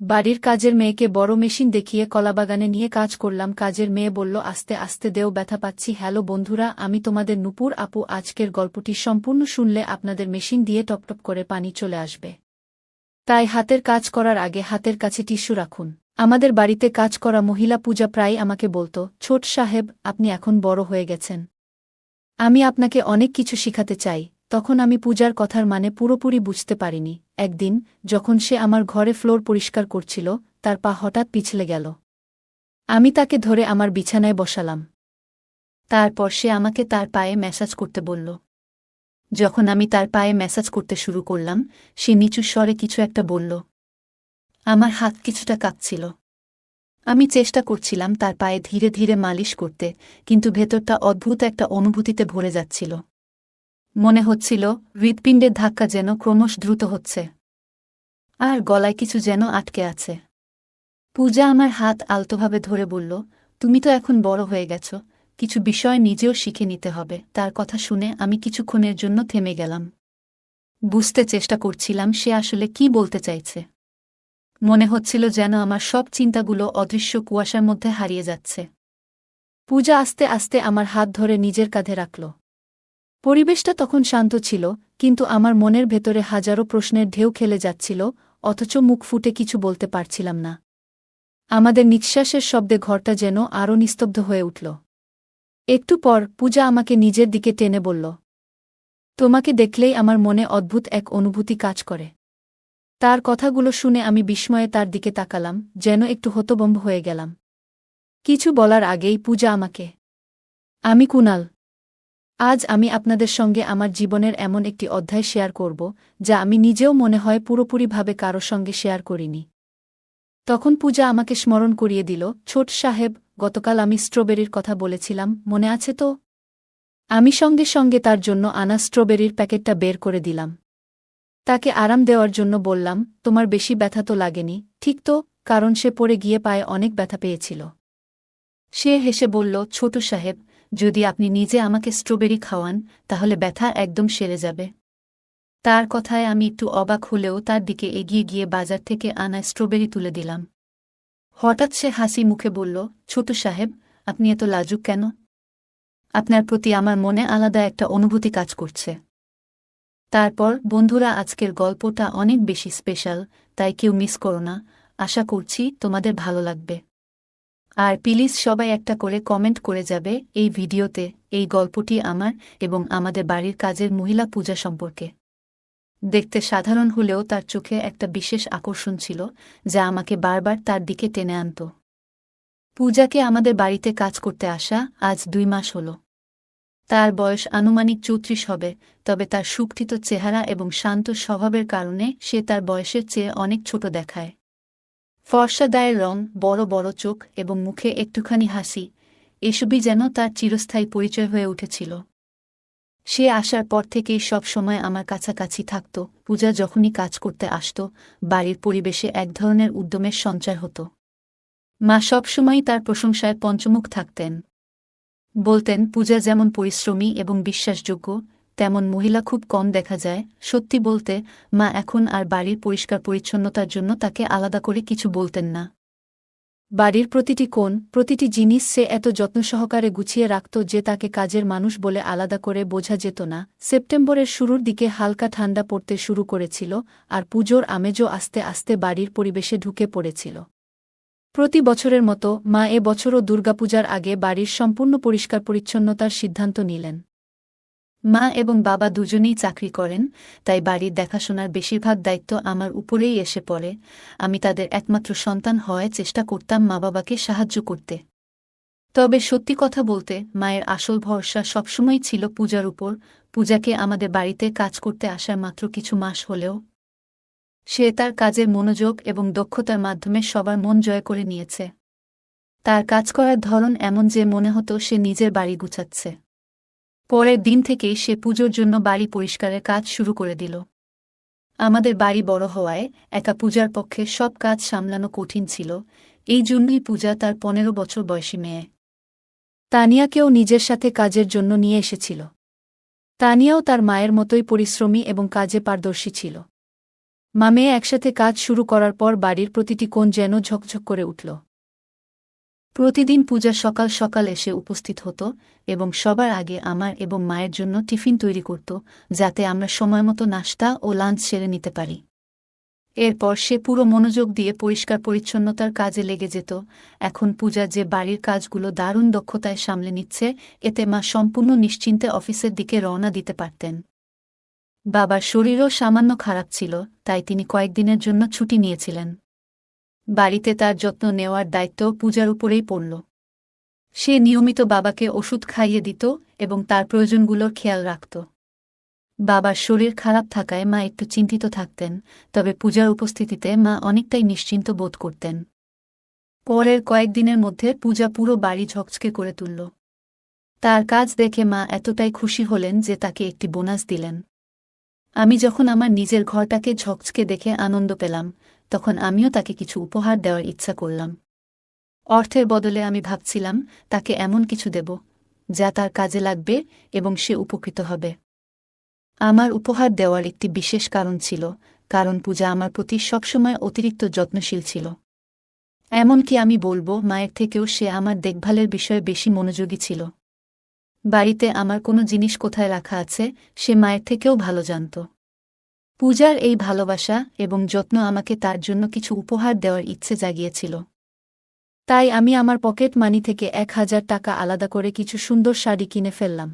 বাড়ির কাজের মেয়েকে বড় মেশিন দেখিয়ে কলাবাগানে নিয়ে কাজ করলাম। কাজের মেয়ে বলল, আস্তে আস্তে দেও, ব্যথা পাচ্ছি। হ্যালো বন্ধুরা, আমি তোমাদের নূপুর আপু। আজকের গল্পটি সম্পূর্ণ শুনলে আপনাদের মেশিন দিয়ে টপটপ করে পানি চলে আসবে। তাই হাতের কাজ করার আগে হাতের কাছে টিস্যু রাখুন। আমাদের বাড়িতে কাজ করা মহিলা পূজা প্রায় আমাকে বলতো, ছোট সাহেব, আপনি এখন বড় হয়ে গেছেন, আমি আপনাকে অনেক কিছু শিখাতে চাই। তখন আমি পূজার কথার মানে পুরোপুরি বুঝতে পারিনি। একদিন যখন সে আমার ঘরে ফ্লোর পরিষ্কার করছিল, তার পা হঠাৎ পিছলে গেল। আমি তাকে ধরে আমার বিছানায় বসালাম। তারপর সে আমাকে তার পায়ে ম্যাসাজ করতে বলল। যখন আমি তার পায়ে ম্যাসাজ করতে শুরু করলাম, সে নিচু স্বরে কিছু একটা বলল। আমার হাত কিছুটা কাঁপছিল। আমি চেষ্টা করছিলাম তার পায়ে ধীরে ধীরে মালিশ করতে, কিন্তু ভেতরটা অদ্ভুত একটা অনুভূতিতে ভরে যাচ্ছিল। মনে হচ্ছিল হৃৎপিণ্ডের ধাক্কা যেন ক্রমশ দ্রুত হচ্ছে, আর গলায় কিছু যেন আটকে আছে। পূজা আমার হাত আলতোভাবে ধরে বলল, তুমি তো এখন বড় হয়ে গেছ, কিছু বিষয় নিজেও শিখে নিতে হবে। তার কথা শুনে আমি কিছুক্ষণের জন্য থেমে গেলাম। বুঝতে চেষ্টা করছিলাম সে আসলে কি বলতে চাইছে। মনে হচ্ছিল যেন আমার সব চিন্তাগুলো অদৃশ্য কুয়াশার মধ্যে হারিয়ে যাচ্ছে। পূজা আস্তে আস্তে আমার হাত ধরে নিজের কাঁধে রাখল। পরিবেশটা তখন শান্ত ছিল, কিন্তু আমার মনের ভেতরে হাজারো প্রশ্নের ঢেউ খেলে যাচ্ছিল, অথচ মুখ ফুটে কিছু বলতে পারছিলাম না। আমাদের নিঃশ্বাসের শব্দে ঘরটা যেন আরও নিস্তব্ধ হয়ে উঠল। একটু পর পূজা আমাকে নিজের দিকে টেনে বলল, তোমাকে দেখলেই আমার মনে অদ্ভুত এক অনুভূতি কাজ করে। তার কথাগুলো শুনে আমি বিস্ময়ে তার দিকে তাকালাম, যেন একটু হতভম্ব হয়ে গেলাম। কিছু বলার আগেই পূজা আমাকে, আমি কুনাল। আজ আমি আপনাদের সঙ্গে আমার জীবনের এমন একটি অধ্যায় শেয়ার করব, যা আমি নিজেও মনে হয় পুরোপুরিভাবে কারো সঙ্গে শেয়ার করিনি। তখন পূজা আমাকে স্মরণ করিয়ে দিল, ছোট সাহেব, গতকাল আমি স্ট্রবেরির কথা বলেছিলাম, মনে আছে তো? আমি সঙ্গে সঙ্গে তার জন্য আনা স্ট্রবেরির প্যাকেটটা বের করে দিলাম। তাকে আরাম দেওয়ার জন্য বললাম, তোমার বেশি ব্যথা তো লাগেনি, ঠিক তো? কারণ সে পড়ে গিয়ে পায়ে অনেক ব্যথা পেয়েছিল। সে হেসে বলল, ছোট সাহেব, যদি আপনি নিজে আমাকে স্ট্রবেরি খাওয়ান, তাহলে ব্যথা একদম সেরে যাবে। তার কথায় আমি একটু অবাক হলেও তার দিকে এগিয়ে গিয়ে বাজার থেকে আনা স্ট্রবেরি তুলে দিলাম। হঠাৎ সে হাসি মুখে বলল, ছোট সাহেব, আপনি এত লাজুক কেন? আপনার প্রতি আমার মনে আলাদা একটা অনুভূতি কাজ করছে। তারপর বন্ধুরা, আজকের গল্পটা অনেক বেশি স্পেশাল, তাই কেউ মিস করো না। আশা করছি তোমাদের ভালো লাগবে। আর প্লিজ সবাই একটা করে কমেন্ট করে যাবে এই ভিডিওতে এই গল্পটি আমার এবং আমাদের বাড়ির কাজের মহিলা পূজা সম্পর্কে। দেখতে সাধারণ হলেও তার চোখে একটা বিশেষ আকর্ষণ ছিল, যা আমাকে বারবার তার দিকে টেনে আনত। পূজাকে আমাদের বাড়িতে কাজ করতে আসা আজ 2 মাস হল। তার বয়স আনুমানিক 34 হবে, তবে তার সুগঠিত চেহারা এবং শান্ত স্বভাবের কারণে সে তার বয়সের চেয়ে অনেক ছোট দেখায়। ফর্সা গায়ের রং, বড় বড় চোখ এবং মুখে একটুখানি হাসি, এসবই যেন তার চিরস্থায়ী পরিচয় হয়ে উঠেছিল। সে আসার পর থেকেই সব সময় আমার কাছাকাছি থাকত। পূজা যখনই কাজ করতে আসত, বাড়ির পরিবেশে এক ধরনের উদ্যমের সঞ্চার হতো। মা সবসময়ই তার প্রশংসায় পঞ্চমুখ থাকতেন। বলতেন, পূজা যেমন পরিশ্রমী এবং বিশ্বাসযোগ্য, তেমন মহিলা খুব কম দেখা যায়। সত্যি বলতে, মা এখন আর বাড়ির পরিষ্কার পরিচ্ছন্নতার জন্য তাকে আলাদা করে কিছু বলতেন না। বাড়ির প্রতিটি কোণ, প্রতিটি জিনিস সে এত যত্ন সহকারে গুছিয়ে রাখত যে তাকে কাজের মানুষ বলে আলাদা করে বোঝা যেত না। সেপ্টেম্বরের শুরুর দিকে হালকা ঠান্ডা পড়তে শুরু করেছিল, আর পুজোর আমেজও আস্তে আস্তে বাড়ির পরিবেশে ঢুকে পড়েছিল। প্রতি বছরের মতো মা এ বছরও দুর্গাপূজার আগে বাড়ির সম্পূর্ণ পরিষ্কার পরিচ্ছন্নতার সিদ্ধান্ত নিলেন। মা এবং বাবা দুজনেই চাকরি করেন, তাই বাড়ির দেখাশোনার বেশিরভাগ দায়িত্ব আমার উপরেই এসে পড়ে। আমি তাদের একমাত্র সন্তান হওয়ায় চেষ্টা করতাম মা বাবাকে সাহায্য করতে। তবে সত্যি কথা বলতে, মায়ের আসল ভরসা সবসময় ছিল পূজার উপর। পূজাকে আমাদের বাড়িতে কাজ করতে আসার মাত্র কিছু মাস হলেও সে তার কাজের মনোযোগ এবং দক্ষতার মাধ্যমে সবার মন জয় করে নিয়েছে। তার কাজ করার ধরন এমন যে মনে হতো সে নিজের বাড়ি গুছাচ্ছে। পরের দিন থেকেই সে পুজোর জন্য বাড়ি পরিষ্কারের কাজ শুরু করে দিল। আমাদের বাড়ি বড় হওয়ায় একা পূজার পক্ষে সব কাজ সামলানো কঠিন ছিল। এই জন্যই পূজা তার 15 বছর বয়সী মেয়ে তানিয়াকেও নিজের সাথে কাজের জন্য নিয়ে এসেছিল। তানিয়াও তার মায়ের মতোই পরিশ্রমী এবং কাজে পারদর্শী ছিল। মা মেয়ে একসাথে কাজ শুরু করার পর বাড়ির প্রতিটি কোণ যেন ঝকঝক করে উঠল। প্রতিদিন পূজা সকাল সকাল এসে উপস্থিত হতো এবং সবার আগে আমার এবং মায়ের জন্য টিফিন তৈরি করত, যাতে আমরা সময়মতো নাশতা ও লাঞ্চ সেরে নিতে পারি। এরপর সে পুরো মনোযোগ দিয়ে পরিষ্কার পরিচ্ছন্নতার কাজে লেগে যেত। এখন পূজা যে বাড়ির কাজগুলো দারুণ দক্ষতায় সামলে নিচ্ছে, এতে মা সম্পূর্ণ নিশ্চিন্তে অফিসের দিকে রওনা দিতে পারতেন। বাবার শরীরও সামান্য খারাপ ছিল, তাই তিনি কয়েকদিনের জন্য ছুটি নিয়েছিলেন। বাড়িতে তার যত্ন নেওয়ার দায়িত্ব পূজার উপরেই পড়ল। সে নিয়মিত বাবাকে ওষুধ খাইয়ে দিত এবং তার প্রয়োজনগুলোর খেয়াল রাখত। বাবার শরীর খারাপ থাকায় মা একটু চিন্তিত থাকতেন, তবে পূজার উপস্থিতিতে মা অনেকটাই নিশ্চিন্ত বোধ করতেন। পরের কয়েকদিনের মধ্যে পূজা পুরো বাড়ি ঝকঝকে করে তুলল। তার কাজ দেখে মা এতটাই খুশি হলেন যে তাকে একটি বোনাস দিলেন। আমি যখন আমার নিজের ঘরটাকে ঝকঝকে দেখে আনন্দ পেলাম, তখন আমিও তাকে কিছু উপহার দেওয়ার ইচ্ছা করলাম। অর্থের বদলে আমি ভাবছিলাম তাকে এমন কিছু দেব যা তার কাজে লাগবে এবং সে উপকৃত হবে। আমার উপহার দেওয়ার একটি বিশেষ কারণ ছিল, কারণ পূজা আমার প্রতি সবসময় অতিরিক্ত যত্নশীল ছিল। এমনকি আমি বলবো, মায়ের থেকেও সে আমার দেখভালের বিষয়ে বেশি মনোযোগী ছিল। বাড়িতে আমার কোনো জিনিস কোথায় রাখা আছে সে মায়ের থেকেও ভালো জানত। পূজার এই ভালোবাসা এবং যত্ন আমাকে তার জন্য কিছু উপহার দেওয়ার ইচ্ছে জাগিয়েছিল। তাই আমি আমার পকেট মানি থেকে ১,০০০ টাকা আলাদা করে কিছু সুন্দর শাড়ি কিনে ফেললাম।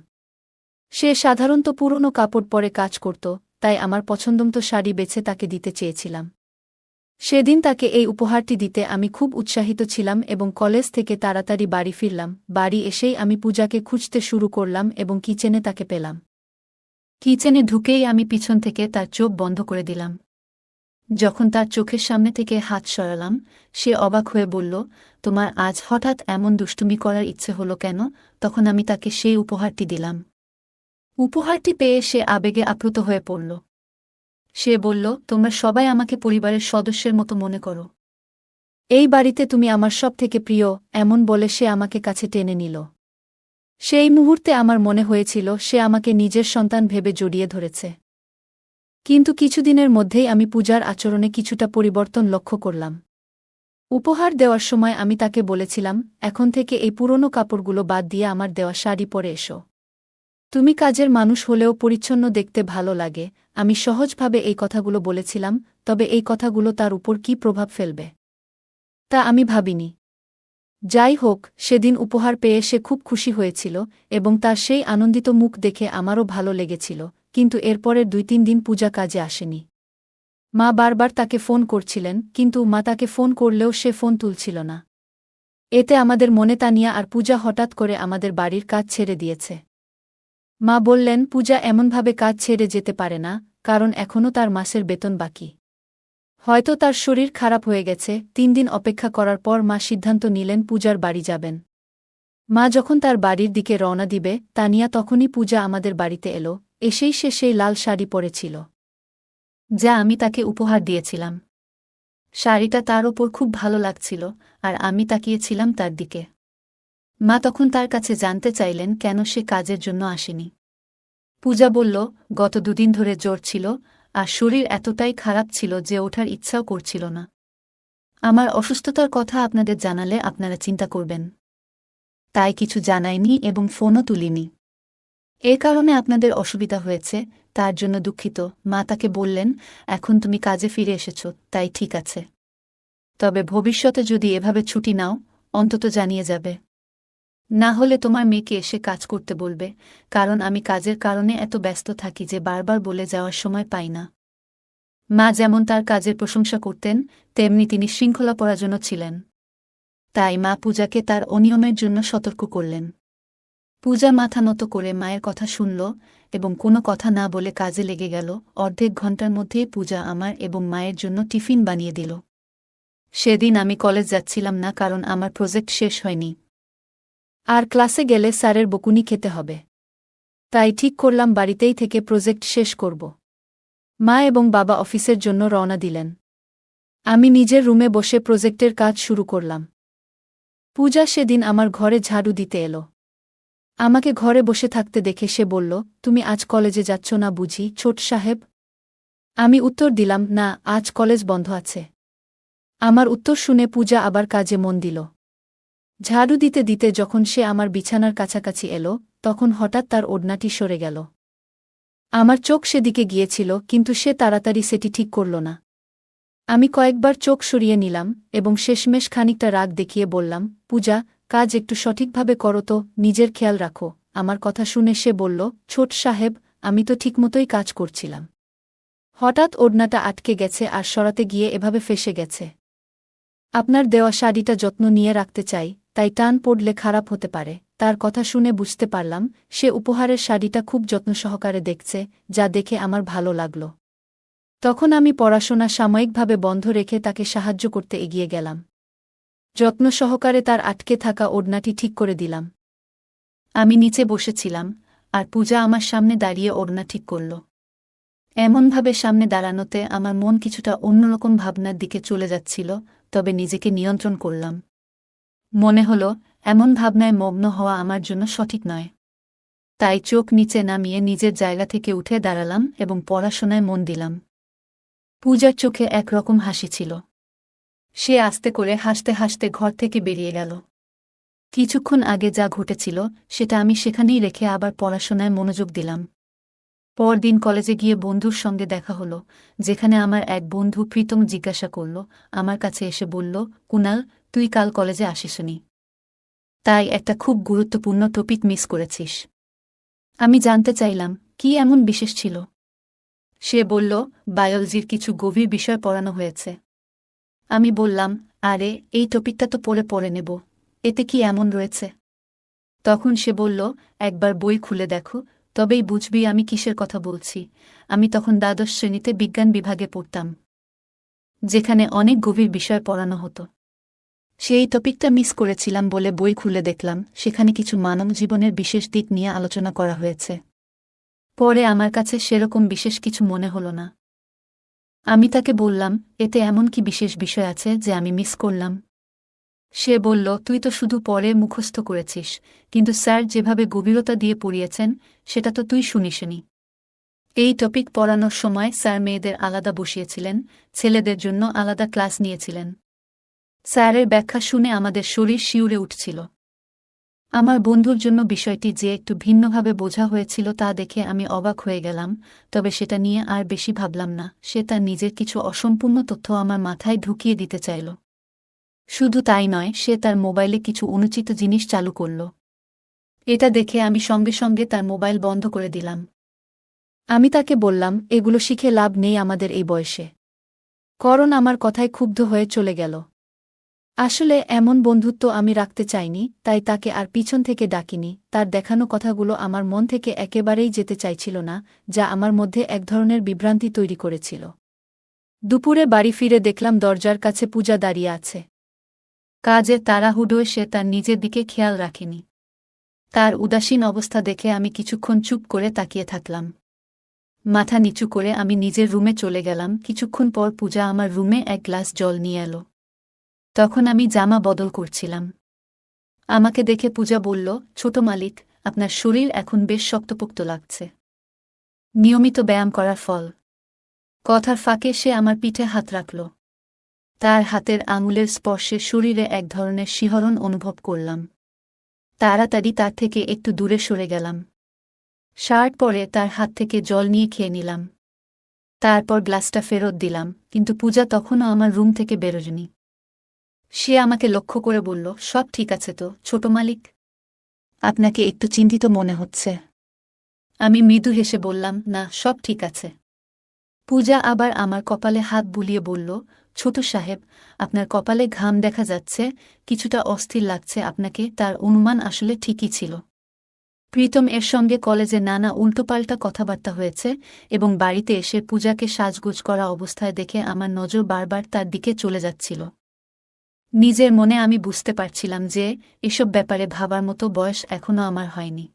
সে সাধারণত পুরনো কাপড় পরে কাজ করত, তাই আমার পছন্দমতো শাড়ি বেছে তাকে দিতে চেয়েছিলাম। সেদিন তাকে এই উপহারটি দিতে আমি খুব উৎসাহিত ছিলাম এবং কলেজ থেকে তাড়াতাড়ি বাড়ি ফিরলাম। বাড়ি এসেই আমি পূজাকে খুঁজতে শুরু করলাম এবং কিচেনে তাকে পেলাম। কিচেনে ঢুকেই আমি পিছন থেকে তার চোখ বন্ধ করে দিলাম। যখন তার চোখের সামনে থেকে হাত সরালাম, সে অবাক হয়ে বলল, তোমার আজ হঠাৎ এমন দুষ্টুমি করার ইচ্ছে হলো কেন? তখন আমি তাকে সেই উপহারটি দিলাম। উপহারটি পেয়ে সে আবেগে আপ্লুত হয়ে পড়ল। সে বলল, তোমরা সবাই আমাকে পরিবারের সদস্যের মতো মনে করো। এই বাড়িতে তুমি আমার সব থেকে প্রিয়, এমন বলে সে আমাকে কাছে টেনে নিল। সেই মুহূর্তে আমার মনে হয়েছিল সে আমাকে নিজের সন্তান ভেবে জড়িয়ে ধরেছে। কিন্তু কিছুদিনের মধ্যেই আমি পূজার আচরণে কিছুটা পরিবর্তন লক্ষ্য করলাম। উপহার দেওয়ার সময় আমি তাকে বলেছিলাম, এখন থেকে এই পুরনো কাপড়গুলো বাদ দিয়ে আমার দেওয়া শাড়ি পরে এসো। তুমি কাজের মানুষ হলেও পরিচ্ছন্ন দেখতে ভালো লাগে। আমি সহজভাবে এই কথাগুলো বলেছিলাম, তবে এই কথাগুলো তার উপর কী প্রভাব ফেলবে তা আমি ভাবিনি। যাই হোক, সেদিন উপহার পেয়ে সে খুব খুশি হয়েছিল এবং তার সেই আনন্দিত মুখ দেখে আমারও ভালো লেগেছিল। কিন্তু এরপরের ২-৩ দিন পূজা কাজে আসেনি। মা বারবার তাকে ফোন করছিলেন, কিন্তু মা তাকে ফোন করলেও সে ফোন তুলছিল না। এতে আমাদের মনে তানিয়া আর পূজা হঠাৎ করে আমাদের বাড়ির কাজ ছেড়ে দিয়েছে। মা বললেন, পূজা এমনভাবে কাজ ছেড়ে যেতে পারে না, কারণ এখনও তার মাসের বেতন বাকি। হয়তো তার শরীর খারাপ হয়ে গেছে। ৩ দিন অপেক্ষা করার পর মা সিদ্ধান্ত নিলেন পূজার বাড়ি যাবেন। মা যখন তার বাড়ির দিকে রওনা দিবে, তানিয়া তখনই পূজা আমাদের বাড়িতে এলো। এসেই সে সেই লাল শাড়ি পরেছিল যা আমি তাকে উপহার দিয়েছিলাম। শাড়িটা তার ওপর খুব ভালো লাগছিল, আর আমি তাকিয়েছিলাম তার দিকে। মা তখন তার কাছে জানতে চাইলেন কেন সে কাজের জন্য আসেনি। পূজা বলল, গত ২ দিন ধরে জ্বর ছিল, আর শরীর এতটাই খারাপ ছিল যে ওঠার ইচ্ছাও করছিল না। আমার অসুস্থতার কথা আপনাদের জানালে আপনারা চিন্তা করবেন, তাই কিছু জানাইনি এবং ফোনও তুলিনি। এ কারণে আপনাদের অসুবিধা হয়েছে, তার জন্য দুঃখিত। মা তাকে বললেন, এখন তুমি কাজে ফিরে এসেছ, তাই ঠিক আছে। তবে ভবিষ্যতে যদি এভাবে ছুটি নাও, অন্তত জানিয়ে যাবে। না হলে তোমার মেয়েকে এসে কাজ করতে বলবে, কারণ আমি কাজের কারণে এত ব্যস্ত থাকি যে বারবার বলে যাওয়ার সময় পাই না। মা যেমন তার কাজের প্রশংসা করতেন, তেমনি তিনি শৃঙ্খলাপরায়ণও ছিলেন। তাই মা পূজাকে তার অনিয়মের জন্য সতর্ক করলেন। পূজা মাথা নত করে মায়ের কথা শুনল এবং কোনো কথা না বলে কাজে লেগে গেল। অর্ধেক ঘণ্টার মধ্যেই পূজা আমার এবং মায়ের জন্য টিফিন বানিয়ে দিল। সেদিন আমি কলেজ যাচ্ছিলাম না, কারণ আমার প্রজেক্ট শেষ হয়নি, আর ক্লাসে গেলে স্যারের বকুনি খেতে হবে। তাই ঠিক করলাম বাড়িতেই থেকে প্রজেক্ট শেষ করব। মা এবং বাবা অফিসের জন্য রওনা দিলেন। আমি নিজের রুমে বসে প্রজেক্টের কাজ শুরু করলাম। পূজা সেদিন আমার ঘরে ঝাড়ু দিতে এলো। আমাকে ঘরে বসে থাকতে দেখে সে বলল, তুমি আজ কলেজে যাচ্ছ না বুঝি, ছোট সাহেব? আমি উত্তর দিলাম, না, আজ কলেজ বন্ধ আছে। আমার উত্তর শুনে পূজা আবার কাজে মন দিল। ঝাড়ু দিতে দিতে যখন সে আমার বিছানার কাছাকাছি এলো, তখন হঠাৎ তার ওড়নাটি সরে গেল। আমার চোখ সেদিকে গিয়েছিল, কিন্তু সে তাড়াতাড়ি সেটি ঠিক করল না। আমি কয়েকবার চোখ সরিয়ে নিলাম এবং শেষমেশ খানিকটা রাগ দেখিয়ে বললাম, পূজা, কাজ একটু সঠিকভাবে করো তো, নিজের খেয়াল রাখো। আমার কথা শুনে সে বলল, ছোট সাহেব, আমি তো ঠিকমতোই কাজ করছিলাম। হঠাৎ ওড়নাটা আটকে গেছে আর সরাতে গিয়ে এভাবে ফেঁসে গেছে। আপনার দেওয়া শাড়িটা যত্ন নিয়ে রাখতে চাই, তাই টান পড়লে খারাপ হতে পারে। তার কথা শুনে বুঝতে পারলাম সে উপহারের শাড়িটা খুব যত্ন সহকারে দেখছে, যা দেখে আমার ভালো লাগল। তখন আমি পড়াশোনা সাময়িকভাবে বন্ধ রেখে তাকে সাহায্য করতে এগিয়ে গেলাম। যত্ন সহকারে তার আটকে থাকা ওড়নাটি ঠিক করে দিলাম। আমি নিচে বসেছিলাম, আর পূজা আমার সামনে দাঁড়িয়ে ওড়না ঠিক করল। এমনভাবে সামনে দাঁড়ানোতে আমার মন কিছুটা অন্যরকম ভাবনার দিকে চলে যাচ্ছিল, তবে নিজেকে নিয়ন্ত্রণ করলাম। মনে হল এমন ভাবনায় মগ্ন হওয়া আমার জন্য সঠিক নয়। তাই চোখ নিচে নামিয়ে নিজের জায়গা থেকে উঠে দাঁড়ালাম এবং পড়াশোনায় মন দিলাম। পূজার চোখে একরকম হাসি ছিল। সে আস্তে করে হাসতে হাসতে ঘর থেকে বেরিয়ে গেল। কিছুক্ষণ আগে যা ঘটেছিল সেটা আমি সেখানেই রেখে আবার পড়াশোনায় মনোযোগ দিলাম। পরদিন কলেজে গিয়ে বন্ধুর সঙ্গে দেখা হলো, যেখানে আমার এক বন্ধু প্রীতম জিজ্ঞাসা করল, আমার কাছে এসে বলল, কুনাল, তুই কাল কলেজে আসিসনি, তাই একটা খুব গুরুত্বপূর্ণ টপিক মিস করেছিস। আমি জানতে চাইলাম, কি এমন বিশেষ ছিল? সে বলল, বায়োলজির কিছু গভীর বিষয় পড়ানো হয়েছে। আমি বললাম, আরে, এই টপিকটা তো পড়ে নেব, এতে কি এমন রয়েছে? তখন সে বলল, একবার বই খুলে দেখো, তবেই বুঝবি আমি কিসের কথা বলছি। আমি তখন দ্বাদশ শ্রেণীতে বিজ্ঞান বিভাগে পড়তাম, যেখানে অনেক গভীর বিষয় পড়ানো হতো। সেই টপিকটা মিস করেছিলাম বলে বই খুলে দেখলাম সেখানে কিছু মানব জীবনের বিশেষ দিক নিয়ে আলোচনা করা হয়েছে। পরে আমার কাছে সেরকম বিশেষ কিছু মনে হল না। আমি তাকে বললাম, এতে এমন কি বিশেষ বিষয় আছে যে আমি মিস করলাম? সে বলল, তুই তো শুধু পড়ে মুখস্থ করেছিস, কিন্তু স্যার যেভাবে গভীরতা দিয়ে পড়িয়েছেন সেটা তো তুই শুনিসনি। এই টপিক পড়ানোর সময় স্যার মেয়েদের আলাদা বসিয়েছিলেন, ছেলেদের জন্য আলাদা ক্লাস নিয়েছিলেন। স্যারের ব্যাখ্যা শুনে আমাদের শরীর শিউরে উঠছিল। আমার বন্ধুর জন্য বিষয়টি যে একটু ভিন্নভাবে বোঝা হয়েছিল তা দেখে আমি অবাক হয়ে গেলাম, তবে সেটা নিয়ে আর বেশি ভাবলাম না। সে তার নিজের কিছু অসম্পূর্ণ তথ্য আমার মাথায় ঢুকিয়ে দিতে চাইল। শুধু তাই নয়, সে তার মোবাইলে কিছু অনুচিত জিনিস চালু করল। এটা দেখে আমি সঙ্গে সঙ্গে তার মোবাইল বন্ধ করে দিলাম। আমি তাকে বললাম, এগুলো শিখে লাভ নেই আমাদের এই বয়সে। করণ আমার কথায় ক্ষুব্ধ হয়ে চলে গেল। আসলে এমন বন্ধুত্ব আমি রাখতে চাইনি, তাই তাকে আর পিছন থেকে ডাকিনি। তার দেখানো কথাগুলো আমার মন থেকে একেবারেই যেতে চাইছিল না, যা আমার মধ্যে এক ধরনের বিভ্রান্তি তৈরি করেছিল। দুপুরে বাড়ি ফিরে দেখলাম দরজার কাছে পূজা দাঁড়িয়ে আছে। কাজে তাড়াহুড়োয় সে তার নিজের দিকে খেয়াল রাখেনি। তার উদাসীন অবস্থা দেখে আমি কিছুক্ষণ চুপ করে তাকিয়ে থাকলাম। মাথা নিচু করে আমি নিজের রুমে চলে গেলাম। কিছুক্ষণ পর পূজা আমার রুমে এক গ্লাস জল নিয়ে এলো। তখন আমি জামা বদল করছিলাম। আমাকে দেখে পূজা বলল, ছোট মালিক, আপনার শরীর এখন বেশ শক্তপোক্ত লাগছে। নিয়মিত ব্যায়াম করার ফল। কথার ফাঁকে সে আমার পিঠে হাত রাখল। তার হাতের আঙুলের স্পর্শে শরীরে এক ধরনের শিহরণ অনুভব করলাম। তাড়াতাড়ি তার থেকে একটু দূরে সরে গেলাম। শার্ট পরে তার হাত থেকে জল নিয়ে খেয়ে নিলাম। তারপর গ্লাসটা ফেরত দিলাম, কিন্তু পূজা তখনও আমার রুম থেকে বেরোয়নি। সে আমাকে লক্ষ্য করে বলল, সব ঠিক আছে তো, ছোট মালিক? আপনাকে একটু চিন্তিত মনে হচ্ছে। আমি মৃদু হেসে বললাম, না, সব ঠিক আছে। পূজা আবার আমার কপালে হাত বুলিয়ে বলল, ছোট সাহেব, আপনার কপালে ঘাম দেখা যাচ্ছে, কিছুটা অস্থির লাগছে আপনাকে। তার অনুমান আসলে ঠিকই ছিল। প্রীতম এর সঙ্গে কলেজে নানা উল্টোপাল্টা কথাবার্তা হয়েছে এবং বাড়িতে এসে পূজাকে সাজগোজ করা অবস্থায় দেখে আমার নজর বারবার তার দিকে চলে যাচ্ছিল। নিজের মনে আমি বুঝতে পারছিলাম যে এসব ব্যাপারে ভাবার মতো বয়স এখনও আমার হয়নি।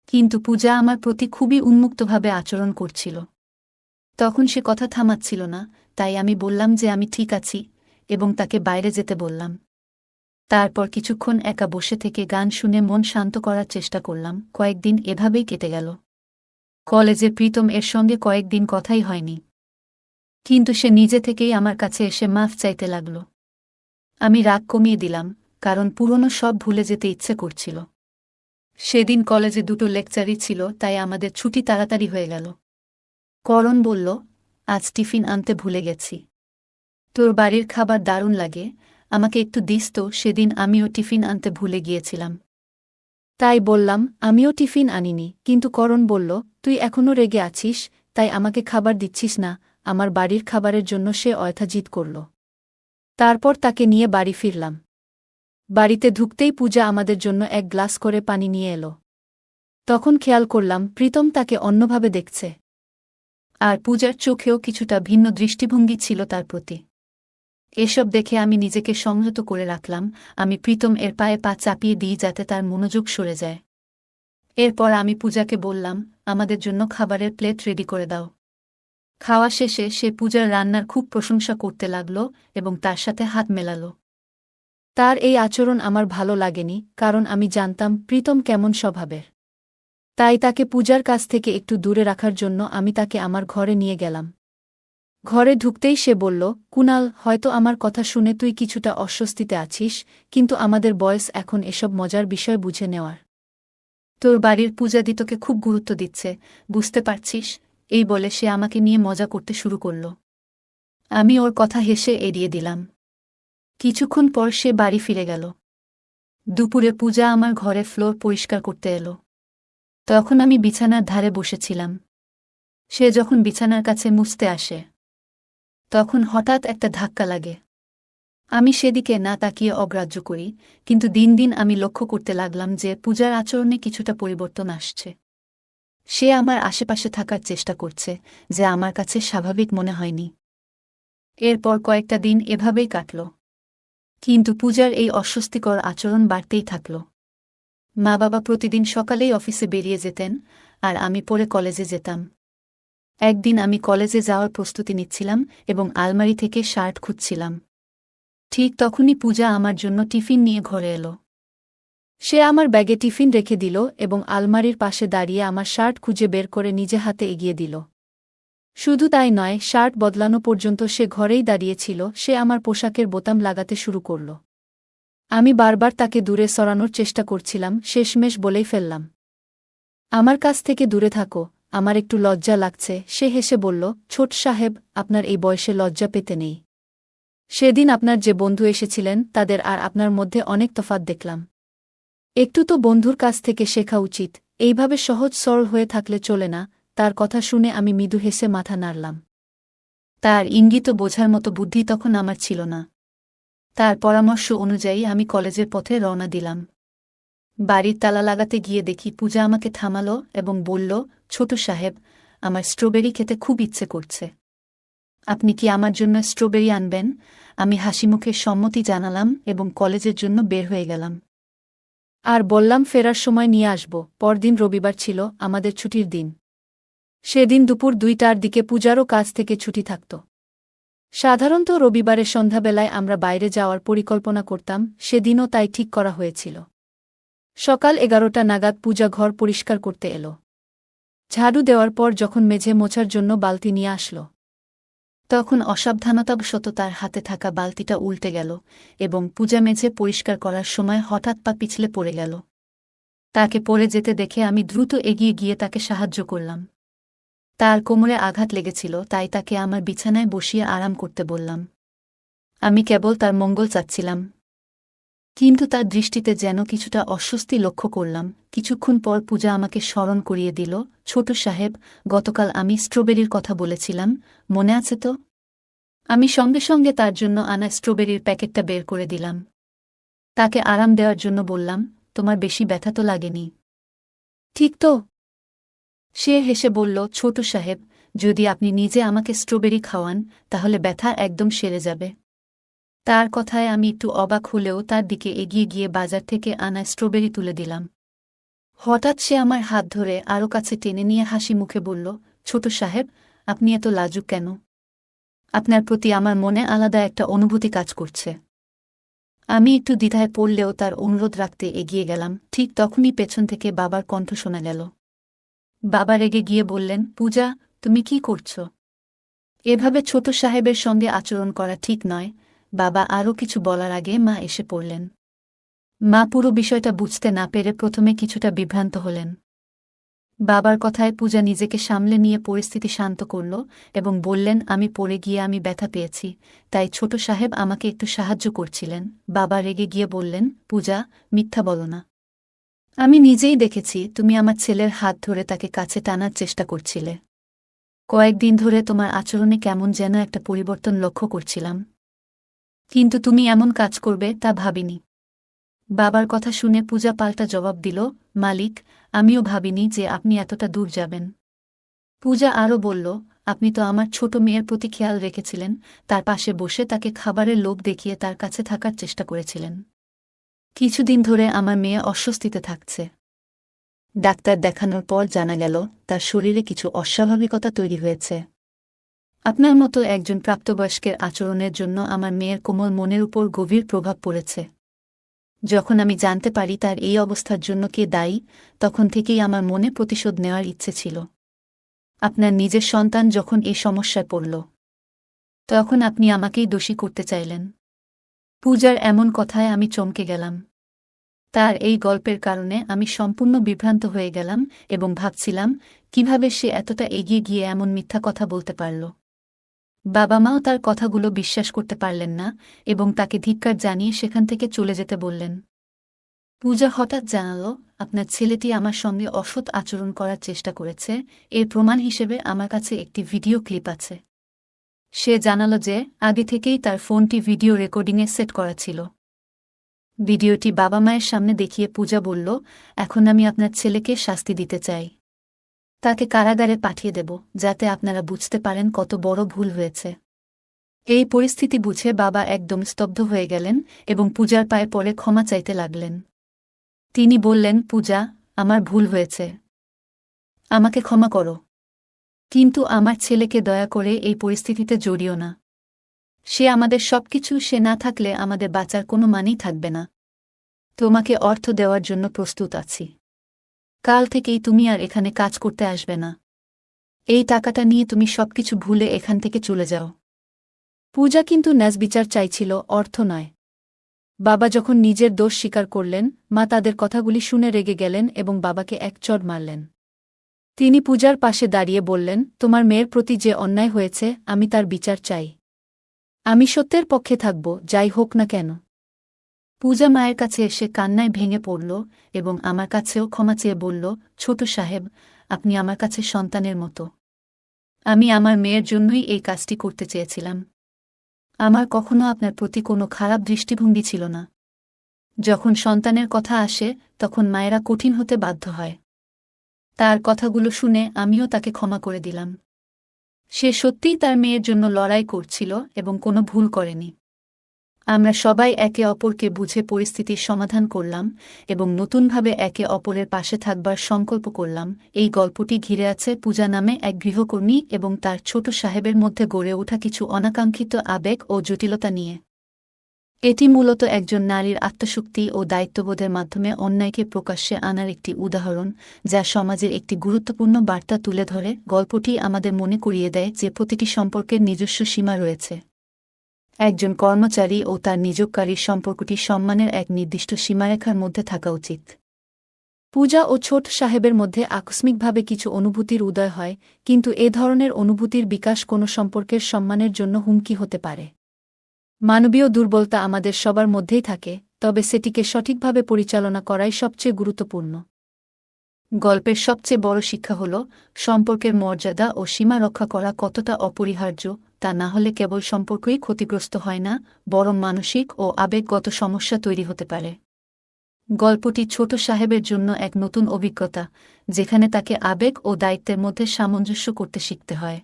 কিন্তু পূজা আমার প্রতি খুবই উন্মুক্তভাবে আচরণ করছিল। তখন সে কথা থামাচ্ছিল না, তাই আমি বললাম যে আমি ঠিক আছি এবং তাকে বাইরে যেতে বললাম। তারপর কিছুক্ষণ একা বসে থেকে গান শুনে মন শান্ত করার চেষ্টা করলাম। কয়েকদিন এভাবেই কেটে গেল। কলেজে প্রীতম এর সঙ্গে কয়েকদিন কথাই হয়নি। কিন্তু সে নিজে থেকেই আমার কাছে এসে মাফ চাইতে লাগল। আমি রাগ কমিয়ে দিলাম, কারণ পুরনো সব ভুলে যেতে ইচ্ছে করছিল। সেদিন কলেজে দুটো লেকচারই ছিল, তাই আমাদের ছুটি তাড়াতাড়ি হয়ে গেল। করণ বলল, আজ টিফিন আনতে ভুলে গেছি। তোর বাড়ির খাবার দারুণ লাগে, আমাকে একটু দিস তো। সেদিন আমিও টিফিন আনতে ভুলে গিয়েছিলাম। তাই বললাম, আমিও টিফিন আনিনি, কিন্তু করণ বলল, তুই এখনও রেগে আছিস, তাই আমাকে খাবার দিচ্ছিস না। আমার বাড়ির খাবারের জন্য সে অয়থাজিত করল। তারপর তাকে নিয়ে বাড়ি ফিরলাম। বাড়িতে ঢুকতেই পূজা আমাদের জন্য এক গ্লাস করে পানি নিয়ে এলো। তখন খেয়াল করলাম প্রীতম তাকে অন্যভাবে দেখছে। আর পূজার চোখেও কিছুটা ভিন্ন দৃষ্টিভঙ্গি ছিল তার প্রতি। এসব দেখে আমি নিজেকে সংযত করে রাখলাম। আমি প্রীতম এর পায়ে পা চাপিয়ে দিই যাতে তার মনোযোগ সরে যায়। এরপর আমি পূজাকে বললাম, আমাদের জন্য খাবারের প্লেট রেডি করে দাও। খাওয়া শেষে সে পূজার রান্নার খুব প্রশংসা করতে লাগল এবং তার সাথে হাত মেলাল। তার এই আচরণ আমার ভালো লাগেনি, কারণ আমি জানতাম প্রীতম কেমন স্বভাবের। তাই তাকে পূজার কাছ থেকে একটু দূরে রাখার জন্য আমি তাকে আমার ঘরে নিয়ে গেলাম। ঘরে ঢুকতেই সে বলল, কুনাল, হয়তো আমার কথা শুনে তুই কিছুটা অস্বস্তিতে আছিস, কিন্তু আমাদের বয়স এখন এসব মজার বিষয় বুঝে নেওয়ার। তোর বাড়ির পূজাদি তোকে খুব গুরুত্ব দিচ্ছে, বুঝতে পারছিস? এই বলে সে আমাকে নিয়ে মজা করতে শুরু করল। আমি ওর কথা হেসে এড়িয়ে দিলাম। কিছুক্ষণ পর সে বাড়ি ফিরে গেল। দুপুরে পূজা আমার ঘরে ফ্লোর পরিষ্কার করতে এলো। তখন আমি বিছানার ধারে বসেছিলাম। সে যখন বিছানার কাছে মুছতে আসে, তখন হঠাৎ একটা ধাক্কা লাগে। আমি সেদিকে না তাকিয়ে অগ্রাহ্য করি, কিন্তু দিন দিন আমি লক্ষ্য করতে লাগলাম যে পূজার আচরণে কিছুটা পরিবর্তন আসছে। সে আমার আশেপাশে থাকার চেষ্টা করছে, যা আমার কাছে স্বাভাবিক মনে হয়নি। এরপর কয়েকটা দিন এভাবেই কাটল। কিন্তু পূজার এই অস্বস্তিকর আচরণ বাড়তেই থাকল। মা বাবা প্রতিদিন সকালেই অফিসে বেরিয়ে যেতেন, আর আমি পরে কলেজে যেতাম। একদিন আমি কলেজে যাওয়ার প্রস্তুতি নিচ্ছিলাম এবং আলমারি থেকে শার্ট খুঁজছিলাম। ঠিক তখনই পূজা আমার জন্য টিফিন নিয়ে ঘরে এলো। সে আমার ব্যাগে টিফিন রেখে দিল এবং আলমারির পাশে দাঁড়িয়ে আমার শার্ট খুঁজে বের করে নিজে হাতে এগিয়ে দিল। শুধু তাই নয়, শার্ট বদলানো পর্যন্ত সে ঘরেই দাঁড়িয়েছিল। সে আমার পোশাকের বোতাম লাগাতে শুরু করল। আমি বারবার তাকে দূরে সরানোর চেষ্টা করছিলাম, শেষমেশ বলেই ফেললাম, আমার কাছ থেকে দূরে থাকো, আমার একটু লজ্জা লাগছে। সে হেসে বলল, ছোট সাহেব, আপনার এই বয়সে লজ্জা পেতে নেই। সেদিন আপনার যে বন্ধু এসেছিলেন তাদের আর আপনার মধ্যে অনেক তফাৎ দেখলাম। একটু তো বন্ধুর কাছ থেকে শেখা উচিত, এইভাবে সহজ সরল হয়ে থাকলে চলে না। তার কথা শুনে আমি মৃদু হেসে মাথা নাড়লাম। তার ইঙ্গিত বোঝার মতো বুদ্ধি তখন আমার ছিল না। তার পরামর্শ অনুযায়ী আমি কলেজের পথে রওনা দিলাম। বাড়ির তালা লাগাতে গিয়ে দেখি পূজা আমাকে থামালো এবং বলল, ছোট সাহেব, আমার স্ট্রবেরি খেতে খুব ইচ্ছে করছে। আপনি কি আমার জন্য স্ট্রবেরি আনবেন? আমি হাসিমুখে সম্মতি জানালাম এবং কলেজের জন্য বের হয়ে গেলাম। আর বললাম ফেরার সময় নিয়ে আসব। পরদিন রবিবার ছিল, আমাদের ছুটির দিন। সেদিন দুপুর 2টার দিকে পূজারও কাজ থেকে ছুটি থাকত। সাধারণত রবিবারের সন্ধ্যাবেলায় আমরা বাইরে যাওয়ার পরিকল্পনা করতাম, সেদিনও তাই ঠিক করা হয়েছিল। সকাল 11টা নাগাদ পূজা ঘর পরিষ্কার করতে এলো। ঝাড়ু দেওয়ার পর যখন মেঝে মোছার জন্য বালতি নিয়ে আসল, তখন অসাবধানতাবশত তার হাতে থাকা বালতিটা উল্টে গেল এবং পূজা মেঝে পরিষ্কার করার সময় হঠাৎ পা পিছলে পড়ে গেল। তাকে পড়ে যেতে দেখে আমি দ্রুত এগিয়ে গিয়ে তাকে সাহায্য করলাম। তার কোমরে আঘাত লেগেছিল, তাই তাকে আমার বিছানায় বসিয়ে আরাম করতে বললাম। আমি কেবল তার মঙ্গল চাচ্ছিলাম, কিন্তু তার দৃষ্টিতে যেন কিছুটা অস্বস্তি লক্ষ্য করলাম। কিছুক্ষণ পর পূজা আমাকে স্মরণ করিয়ে দিল, ছোট সাহেব, গতকাল আমি স্ট্রবেরির কথা বলেছিলাম, মনে আছে তো? আমি সঙ্গে সঙ্গে তার জন্য আনা স্ট্রবেরির প্যাকেটটা বের করে দিলাম। তাকে আরাম দেওয়ার জন্য বললাম, তোমার বেশি ব্যথা তো লাগেনি, ঠিক তো? সে হেসে বলল, ছোট সাহেব, যদি আপনি নিজে আমাকে স্ট্রবেরি খাওয়ান তাহলে ব্যথা একদম সেরে যাবে। তার কথায় আমি একটু অবাক হলেও তার দিকে এগিয়ে গিয়ে বাজার থেকে আনা স্ট্রবেরি তুলে দিলাম। হঠাৎ সে আমার হাত ধরে আরও কাছে টেনে নিয়ে হাসি মুখে বলল, ছোট সাহেব, আপনি এত লাজুক কেন? আপনার প্রতি আমার মনে আলাদা একটা অনুভূতি কাজ করছে। আমি একটু দ্বিধায় পড়লেও তার অনুরোধ রাখতে এগিয়ে গেলাম। ঠিক তখনই পেছন থেকে বাবার কণ্ঠ শোনা গেল। বাবা রেগে গিয়ে বললেন, পূজা, তুমি কি করছ? এভাবে ছোট সাহেবের সঙ্গে আচরণ করা ঠিক নয়। বাবা আরও কিছু বলার আগে মা এসে পড়লেন। মা পুরো বিষয়টা বুঝতে না পেরে প্রথমে কিছুটা বিভ্রান্ত হলেন। বাবার কথায় পূজা নিজেকে সামলে নিয়ে পরিস্থিতি শান্ত করল এবং বললেন, আমি পড়ে গিয়ে আমি ব্যথা পেয়েছি, তাই ছোট সাহেব আমাকে একটু সাহায্য করছিলেন। বাবা রেগে গিয়ে বললেন, পূজা, মিথ্যা বলো না। আমি নিজেই দেখেছি তুমি আমার ছেলের হাত ধরে তাকে কাছে টানার চেষ্টা করছিলে। কয়েকদিন ধরে তোমার আচরণে কেমন যেন একটা পরিবর্তন লক্ষ্য করছিলাম, কিন্তু তুমি এমন কাজ করবে তা ভাবিনি। বাবার কথা শুনে পূজা পাল্টা জবাব দিল, মালিক, আমিও ভাবিনি যে আপনি এতটা দূর যাবেন। পূজা আরও বলল, আপনি তো আমার ছোট মেয়ের প্রতি খেয়াল রেখেছিলেন, তার পাশে বসে তাকে খাবারের লোভ দেখিয়ে তার কাছে থাকার চেষ্টা করেছিলেন। কিছুদিন ধরে আমার মেয়ে অস্বস্তিতে থাকছে। ডাক্তার দেখানোর পর জানা গেল তার শরীরে কিছু অস্বাভাবিকতা তৈরি হয়েছে। আপনার মতো একজন প্রাপ্তবয়স্কের আচরণের জন্য আমার মেয়ের কোমল মনের উপর গভীর প্রভাব পড়েছে। যখন আমি জানতে পারি তার এই অবস্থার জন্য কে দায়ী, তখন থেকেই আমার মনে প্রতিশোধ নেওয়ার ইচ্ছে ছিল। আপনার নিজের সন্তান যখন এই সমস্যায় পড়ল, তখন আপনি আমাকেই দোষী করতে চাইলেন। পূজার এমন কথায় আমি চমকে গেলাম। তার এই গল্পের কারণে আমি সম্পূর্ণ বিভ্রান্ত হয়ে গেলাম এবং ভাবছিলাম কিভাবে সে এতটা এগিয়ে গিয়ে এমন মিথ্যা কথা বলতে পারল। বাবা মাও তার কথাগুলো বিশ্বাস করতে পারলেন না এবং তাকে ধিক্কার জানিয়ে সেখান থেকে চলে যেতে বললেন। পূজা হঠাৎ জানাল, আপনার ছেলেটি আমার সঙ্গে অসৎ আচরণ করার চেষ্টা করেছে, এর প্রমাণ হিসেবে আমার কাছে একটি ভিডিও ক্লিপ আছে। সে জানাল যে আগে থেকেই তার ফোনটি ভিডিও রেকর্ডিংয়ে সেট করা ছিল। ভিডিওটি বাবা মায়ের সামনে দেখিয়ে পূজা বলল, এখন আমি আপনার ছেলেকে শাস্তি দিতে চাই। তাকে কারাগারে পাঠিয়ে দেব, যাতে আপনারা বুঝতে পারেন কত বড় ভুল হয়েছে। এই পরিস্থিতি বুঝে বাবা একদম স্তব্ধ হয়ে গেলেন এবং পূজার পায়ে পড়ে ক্ষমা চাইতে লাগলেন। তিনি বললেন, পূজা, আমার ভুল হয়েছে, আমাকে ক্ষমা করো। কিন্তু আমার ছেলেকে দয়া করে এই পরিস্থিতিতে জড়িও না। সে আমাদের সবকিছু, সে না থাকলে আমাদের বাঁচার কোনো মানেই থাকবে না। তোমাকে অর্থ দেওয়ার জন্য প্রস্তুত আছি। কাল থেকেই তুমি আর এখানে কাজ করতে আসবে না। এই টাকাটা নিয়ে তুমি সবকিছু ভুলে এখান থেকে চলে যাও। পূজা কিন্তু ন্যায়বিচার চাইছিল, অর্থ নয়। বাবা যখন নিজের দোষ স্বীকার করলেন, মা তাদের কথাগুলি শুনে রেগে গেলেন এবং বাবাকে এক চড় মারলেন। তিনি পূজার পাশে দাঁড়িয়ে বললেন, তোমার মেয়ের প্রতি যে অন্যায় হয়েছে, আমি তার বিচার চাই। আমি সত্যের পক্ষে থাকব, যাই হোক না কেন। পূজা মায়ের কাছে এসে কান্নায় ভেঙে পড়ল এবং আমার কাছেও ক্ষমা চেয়ে বলল, ছোট সাহেব, আপনি আমার কাছে সন্তানের মতো। আমি আমার মেয়ের জন্যই এই কাজটি করতে চেয়েছিলাম। আমার কখনো আপনার প্রতি কোনো খারাপ দৃষ্টিভঙ্গি ছিল না। যখন সন্তানের কথা আসে, তখন মায়েরা কঠিন হতে বাধ্য হয়। তার কথাগুলো শুনে আমিও তাকে ক্ষমা করে দিলাম। সে সত্যিই তার মেয়ের জন্য লড়াই করছিল এবং কোনো ভুল করেনি। আমরা সবাই একে অপরকে বুঝে পরিস্থিতির সমাধান করলাম এবং নতুনভাবে একে অপরের পাশে থাকবার সংকল্প করলাম। এই গল্পটি ঘিরে আছে পূজা নামে এক গৃহকর্মী এবং তার ছোট সাহেবের মধ্যে গড়ে ওঠা কিছু অনাকাঙ্ক্ষিত আবেগ ও জটিলতা নিয়ে। এটি মূলত একজন নারীর আত্মশক্তি ও দায়িত্ববোধের মাধ্যমে অন্যায়কে প্রকাশ্যে আনার একটি উদাহরণ, যা সমাজের একটি গুরুত্বপূর্ণ বার্তা তুলে ধরে। গল্পটি আমাদের মনে করিয়ে দেয় যে প্রতিটি সম্পর্কের নিজস্ব সীমা রয়েছে। একজন কর্মচারী ও তার নিযোগকারীর সম্পর্কটি সম্মানের এক নির্দিষ্ট সীমারেখার মধ্যে থাকা উচিত। পূজা ও ছোট সাহেবের মধ্যে আকস্মিকভাবে কিছু অনুভূতির উদয় হয়, কিন্তু এ ধরনের অনুভূতির বিকাশ কোনো সম্পর্কের সম্মানের জন্য হুমকি হতে পারে। মানবীয় দুর্বলতা আমাদের সবার মধ্যেই থাকে, তবে সেটিকে সঠিকভাবে পরিচালনা করাই সবচেয়ে গুরুত্বপূর্ণ। গল্পের সবচেয়ে বড় শিক্ষা হল সম্পর্কের মর্যাদা ও সীমা রক্ষা করা কতটা অপরিহার্য। তা না হলে কেবল সম্পর্কই ক্ষতিগ্রস্ত হয় না, বরং মানসিক ও আবেগগত সমস্যা তৈরি হতে পারে। গল্পটি ছোট সাহেবের জন্য এক নতুন অভিজ্ঞতা, যেখানে তাকে আবেগ ও দায়িত্বের মধ্যে সামঞ্জস্য করতে শিখতে হয়।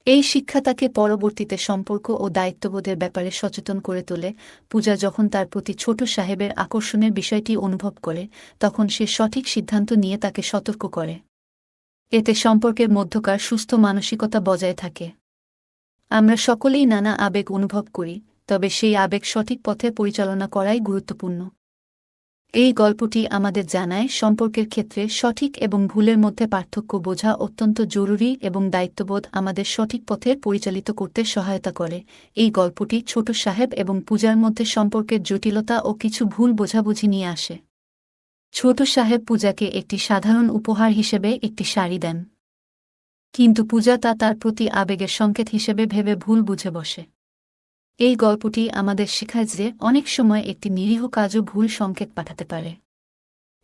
এই শিক্ষা তাকে পরবর্তীতে সম্পর্ক ও দায়িত্ববোধের ব্যাপারে সচেতন করে তোলে। পূজা যখন তার প্রতি ছোট সাহেবের আকর্ষণের বিষয়টি অনুভব করে, তখন সে সঠিক সিদ্ধান্ত নিয়ে তাকে সতর্ক করে। এতে সম্পর্কের মধ্যকার সুস্থ মানসিকতা বজায় থাকে। আমরা সকলেই নানা আবেগ অনুভব করি, তবে সেই আবেগ সঠিক পথে পরিচালনা করাই গুরুত্বপূর্ণ। এই গল্পটি আমাদের জানায় সম্পর্কের ক্ষেত্রে সঠিক এবং ভুলের মধ্যে পার্থক্য বোঝা অত্যন্ত জরুরি এবং দায়িত্ববোধ আমাদের সঠিক পথে পরিচালিত করতে সহায়তা করে। এই গল্পটি ছোট সাহেব এবং পূজার মধ্যে সম্পর্কের জটিলতা ও কিছু ভুল বোঝাবুঝি নিয়ে আসে। ছোট সাহেব পূজাকে একটি সাধারণ উপহার হিসেবে একটি শাড়ি দেন, কিন্তু পূজা তা তার প্রতি আবেগের সংকেত হিসেবে ভেবে ভুল বুঝে বসে। এই গল্পটি আমাদের শেখায় যে অনেক সময় একটি নিরীহ কাজও ভুল সংকেত পাঠাতে পারে।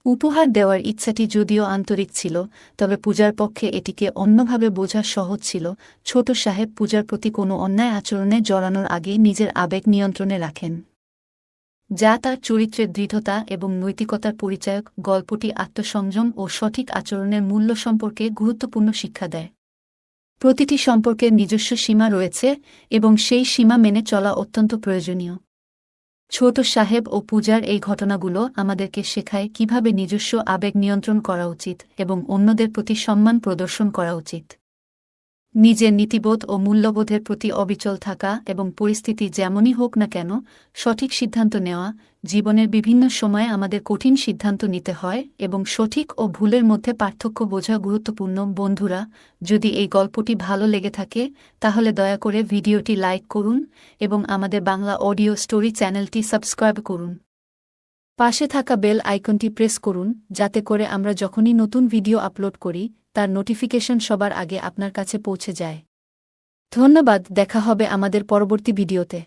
উপহার দেওয়ার ইচ্ছাটি যদিও আন্তরিক ছিল, তবে পূজার পক্ষে এটিকে অন্যভাবে বোঝা সহজ ছিল। ছোট সাহেব পূজার প্রতি কোনো অন্যায় আচরণে জড়ানোর আগে নিজের আবেগ নিয়ন্ত্রণে রাখেন, যা তার চরিত্রের দৃঢ়তা এবং নৈতিকতার পরিচায়ক। গল্পটি আত্মসংযম ও সঠিক আচরণের মূল্য সম্পর্কে গুরুত্বপূর্ণ শিক্ষা দেয়। প্রতিটি সম্পর্কের নিজস্ব সীমা রয়েছে এবং সেই সীমা মেনে চলা অত্যন্ত প্রয়োজনীয়। ছোট সাহেব ও পূজার এই ঘটনাগুলো আমাদেরকে শেখায় কিভাবে নিজস্ব আবেগ নিয়ন্ত্রণ করা উচিত এবং অন্যদের প্রতি সম্মান প্রদর্শন করা উচিত। নিজের নীতিবোধ ও মূল্যবোধের প্রতি অবিচল থাকা এবং পরিস্থিতি যেমনই হোক না কেন সঠিক সিদ্ধান্ত নেওয়া। জীবনের বিভিন্ন সময়ে আমাদের কঠিন সিদ্ধান্ত নিতে হয় এবং সঠিক ও ভুলের মধ্যে পার্থক্য বোঝা গুরুত্বপূর্ণ। বন্ধুরা, যদি এই গল্পটি ভালো লেগে থাকে তাহলে দয়া করে ভিডিওটি লাইক করুন এবং আমাদের বাংলা অডিও স্টোরি চ্যানেলটি সাবস্ক্রাইব করুন। পাশে থাকা বেল আইকনটি প্রেস করুন যাতে করে আমরা যখনই নতুন ভিডিও আপলোড করি তার নোটিফিকেশন সবার আগে আপনার কাছে পৌঁছে যায়। ধন্যবাদ, দেখা হবে আমাদের পরবর্তী ভিডিওতে।